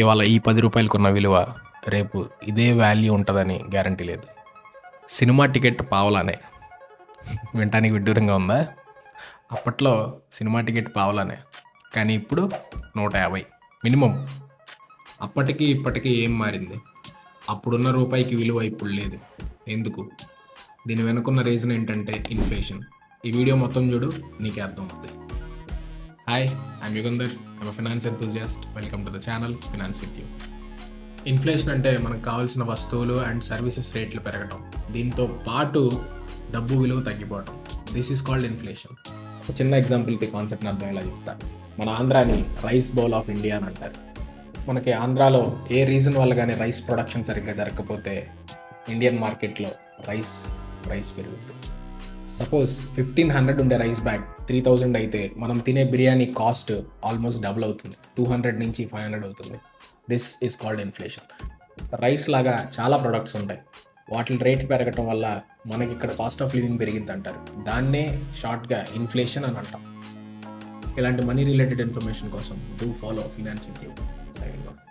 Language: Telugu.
ఇవాళ ఈ 10 రూపాయలకున్న విలువ రేపు ఇదే వాల్యూ ఉంటుందని గ్యారంటీ లేదు. సినిమా టికెట్ పావలానే. వినటానికి విడ్డూరంగా ఉందా? అప్పట్లో సినిమా టికెట్ పావలానే, కానీ ఇప్పుడు 150 మినిమం. అప్పటికి ఇప్పటికీ ఏం మారింది? అప్పుడున్న రూపాయికి విలువ ఇప్పుడు లేదు. ఎందుకు? దీని వెనుకున్న రీజన్ ఏంటంటే ఇన్ఫ్లేషన్. ఈ వీడియో మొత్తం చూడు, నీకే అర్థం అవుతుంది. Hi, I'm Yugandhar. I'm finance enthusiast. Welcome to the channel finance with you. Inflation అంటే మనకు కావాల్సిన వస్తువులు అండ్ సర్వీసెస్ రేట్లు పెరగడం, దీంతో పాటు డబ్బు విలువ తగ్గిపోవడం. This is called inflation. ఒక చిన్న ఎగ్జాంపుల్కి కాన్సెప్ట్ని అర్థమయ్యేలా చెప్తా. మన ఆంధ్రాని రైస్ బౌల్ ఆఫ్ ఇండియా అని అంటారు. మనకి ఆంధ్రాలో ఏ రీజన్ వల్ల కానీ రైస్ ప్రొడక్షన్ సరిగ్గా జరగకపోతే ఇండియన్ మార్కెట్లో రైస్ పెరుగుతుంది. సపోజ్ 1500 ఉండే రైస్ బ్యాగ్ 3000 అయితే మనం తినే బిర్యానీ కాస్ట్ ఆల్మోస్ట్ డబుల్ అవుతుంది. 200 నుంచి 500 అవుతుంది. This is called inflation. Rice లాగా చాలా ప్రొడక్ట్స్ ఉంటాయి, వాటి రేట్ పెరగటం వల్ల మనకి ఇక్కడ కాస్ట్ ఆఫ్ లివింగ్ పెరిగింది అంటారు. దాన్నే షార్ట్గా ఇన్ఫ్లేషన్ అని అంటాం. ఇలాంటి మనీ రిలేటెడ్ ఇన్ఫర్మేషన్ కోసం do follow finance with you. Signing off.